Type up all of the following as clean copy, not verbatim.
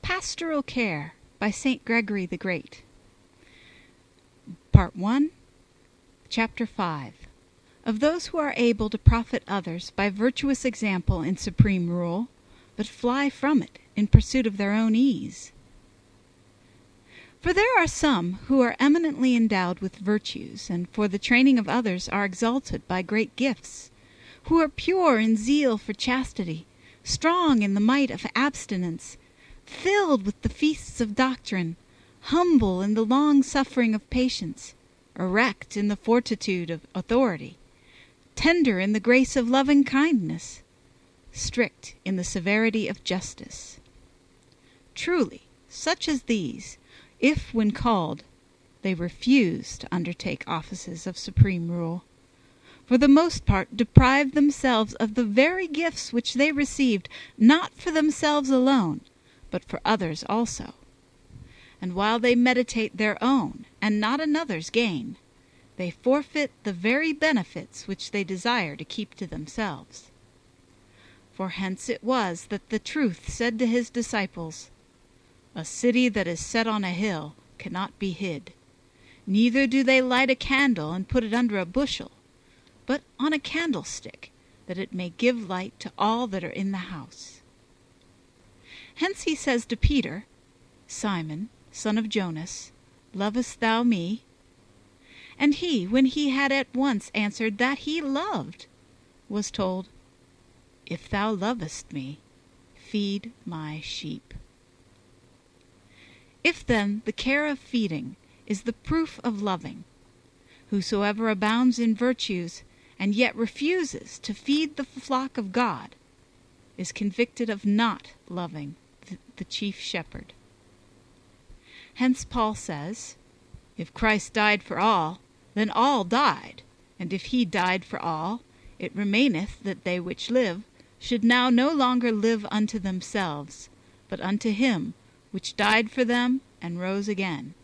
Pastoral Care by St. Gregory the Great. Part 1, Chapter 5. Of those who are able to profit others by virtuous example in supreme rule, but fly from it in pursuit of their own ease. For there are some who are eminently endowed with virtues, and for the training of others are exalted by great gifts, who are pure in zeal for chastity, strong in the might of abstinence, filled with the feasts of doctrine, humble in the long-suffering of patience, erect in the fortitude of authority, tender in the grace of loving kindness, strict in the severity of justice. Truly, such as these, if when called, they refuse to undertake offices of supreme rule, for the most part deprive themselves of the very gifts which they received, not for themselves alone, but for others also. And while they meditate their own and not another's gain, they forfeit the very benefits which they desire to keep to themselves. For hence it was that the truth said to his disciples, "A city that is set on a hill cannot be hid. Neither do they light a candle and put it under a bushel, but on a candlestick, that it may give light to all that are in the house." Hence he says to Peter, "Simon, son of Jonas, lovest thou me?" And he, when he had at once answered that he loved, was told, "If thou lovest me, feed my sheep." If then the care of feeding is the proof of loving, whosoever abounds in virtues and yet refuses to feed the flock of God is convicted of not loving the chief shepherd. Hence Paul says, "If Christ died for all, then all died, and if he died for all, it remaineth that they which live should now no longer live unto themselves, but unto him which died for them and rose again."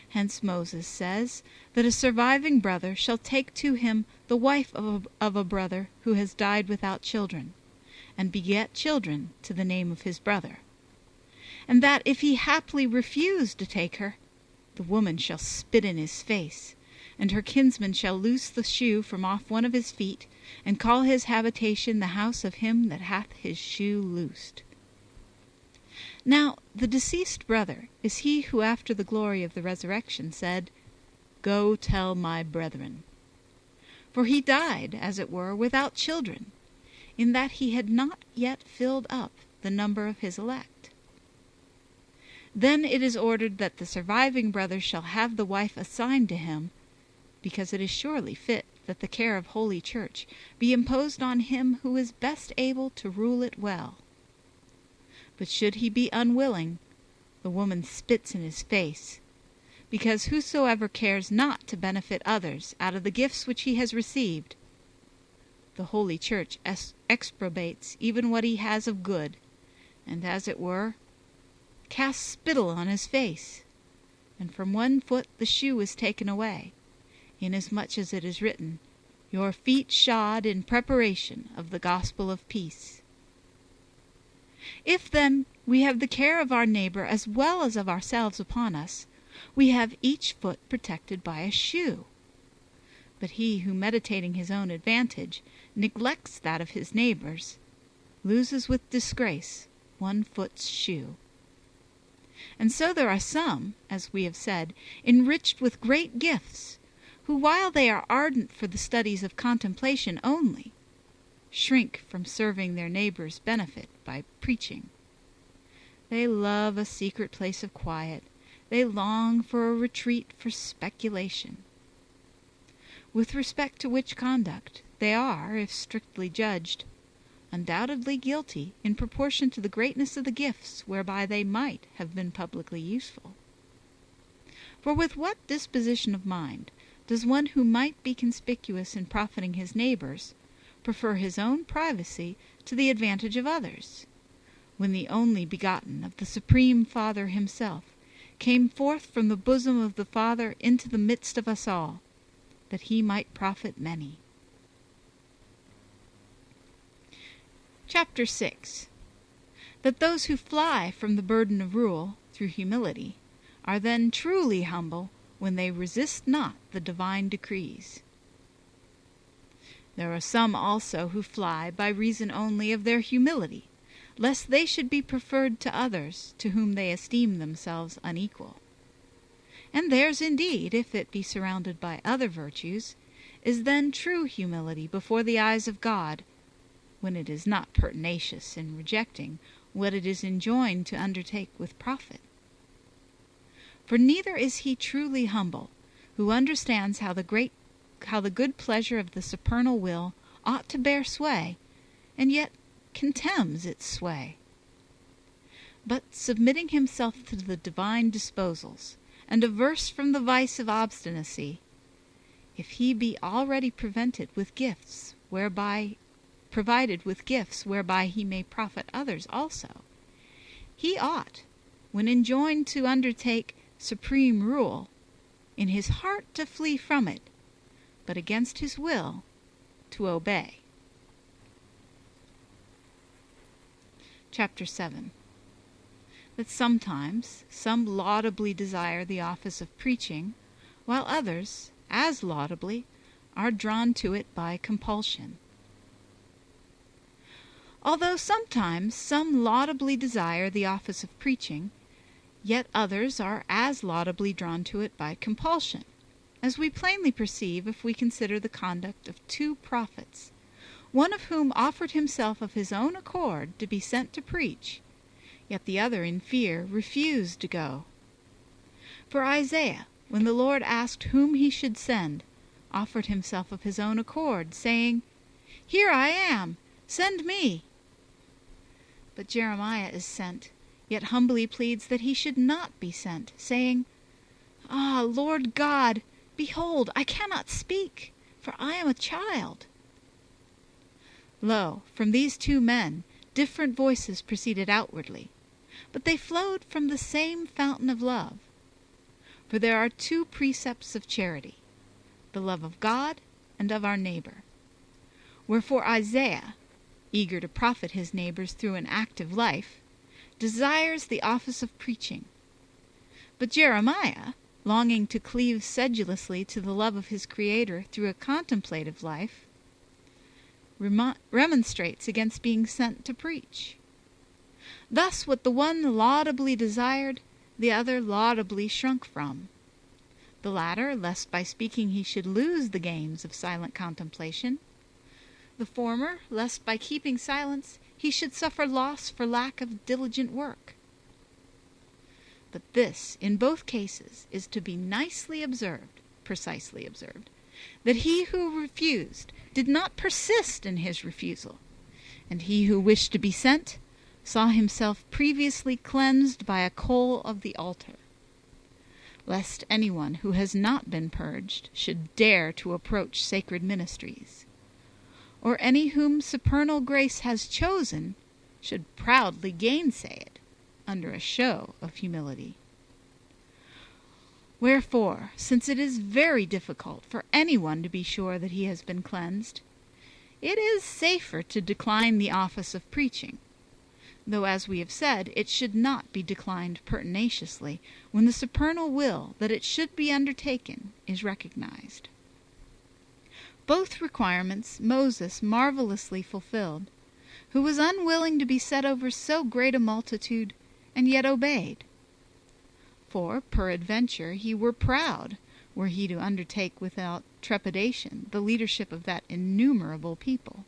Hence Moses says that a surviving brother shall take to him the wife of a brother who has died without children, and beget children to the name of his brother, and that if he haply refuse to take her, the woman shall spit in his face, and her kinsman shall loose the shoe from off one of his feet, and call his habitation the house of him that hath his shoe loosed. Now the deceased brother is he who after the glory of the resurrection said, "Go tell my brethren." For he died, as it were, without children, in that he had not yet filled up the number of his elect. Then it is ordered that the surviving brother shall have the wife assigned to him, because it is surely fit that the care of Holy Church be imposed on him who is best able to rule it well. But should he be unwilling, the woman spits in his face, because whosoever cares not to benefit others out of the gifts which he has received, the Holy Church exprobates even what he has of good, and, as it were, casts spittle on his face, and from one foot the shoe is taken away, inasmuch as it is written, "Your feet shod in preparation of the gospel of peace." If, then, we have the care of our neighbor as well as of ourselves upon us, we have each foot protected by a shoe. But he who, meditating his own advantage, neglects that of his neighbors, loses with disgrace one foot's shoe. And so there are some, as we have said, enriched with great gifts, who, while they are ardent for the studies of contemplation only, shrink from serving their neighbor's benefit by preaching. They love a secret place of quiet. They long for a retreat for speculation. With respect to which conduct, they are, if strictly judged, undoubtedly guilty in proportion to the greatness of the gifts whereby they might have been publicly useful. For with what disposition of mind does one who might be conspicuous in profiting his neighbors prefer his own privacy to the advantage of others, when the only begotten of the Supreme Father himself came forth from the bosom of the Father into the midst of us all, that he might profit many? Chapter 6. that those who fly from the burden of rule through humility are then truly humble when they resist not the divine decrees. There are some also who fly by reason only of their humility, lest they should be preferred to others to whom they esteem themselves unequal. And theirs indeed, if it be surrounded by other virtues, is then true humility before the eyes of God, when it is not pertinacious in rejecting what it is enjoined to undertake with profit. For neither is he truly humble who understands how the good pleasure of the supernal will ought to bear sway, and yet contemns its sway. But submitting himself to the divine disposals, and averse from the vice of obstinacy, if he be already provided with gifts whereby he may profit others also, he ought, when enjoined to undertake supreme rule, in his heart to flee from it, but against his will to obey. Chapter 7. That sometimes some laudably desire the office of preaching, while others, as laudably, are drawn to it by compulsion. Although sometimes some laudably desire the office of preaching, yet others are as laudably drawn to it by compulsion, as we plainly perceive if we consider the conduct of 2 prophets, one of whom offered himself of his own accord to be sent to preach, yet the other in fear refused to go. For Isaiah, when the Lord asked whom he should send, offered himself of his own accord, saying, "Here I am, send me." But Jeremiah is sent, yet humbly pleads that he should not be sent, saying, "Ah, Lord God, behold, I cannot speak, for I am a child." Lo, from these 2 men different voices proceeded outwardly, but they flowed from the same fountain of love. For there are 2 precepts of charity, the love of God and of our neighbor. Wherefore Isaiah, eager to profit his neighbors through an active life, desires the office of preaching. But Jeremiah, longing to cleave sedulously to the love of his Creator through a contemplative life, remonstrates against being sent to preach. Thus what the one laudably desired, the other laudably shrunk from. The latter, lest by speaking he should lose the gains of silent contemplation; the former, lest by keeping silence he should suffer loss for lack of diligent work. But this, in both cases, is to be precisely observed, that he who refused did not persist in his refusal, and he who wished to be sent saw himself previously cleansed by a coal of the altar, lest anyone who has not been purged should dare to approach sacred ministries, or any whom supernal grace has chosen should proudly gainsay it under a show of humility. Wherefore, since it is very difficult for anyone to be sure that he has been cleansed, it is safer to decline the office of preaching, though, as we have said, it should not be declined pertinaciously when the supernal will that it should be undertaken is recognized. Both requirements Moses marvelously fulfilled, who was unwilling to be set over so great a multitude, and yet obeyed. For peradventure he were proud, were he to undertake without trepidation the leadership of that innumerable people.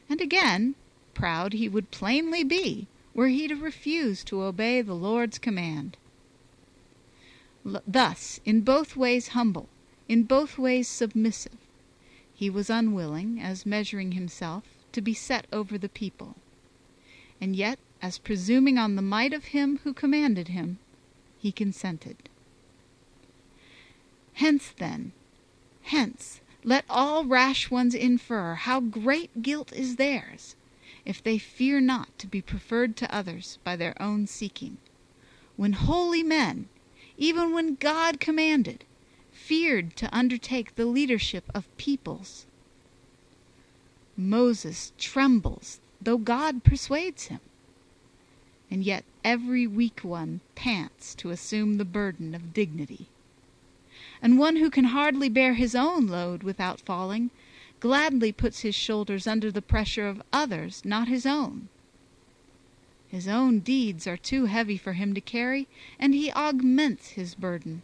And again, proud he would plainly be, were he to refuse to obey the Lord's command. Thus, in both ways humble, in both ways submissive, he was unwilling, as measuring himself, to be set over the people, and yet, as presuming on the might of him who commanded him, he consented. Hence, let all rash ones infer how great guilt is theirs, if they fear not to be preferred to others by their own seeking, when holy men, even when God commanded, feared to undertake the leadership of peoples. Moses trembles, though God persuades him, and yet every weak one pants to assume the burden of dignity. And one who can hardly bear his own load without falling gladly puts his shoulders under the pressure of others, not his own. His own deeds are too heavy for him to carry, and he augments his burden.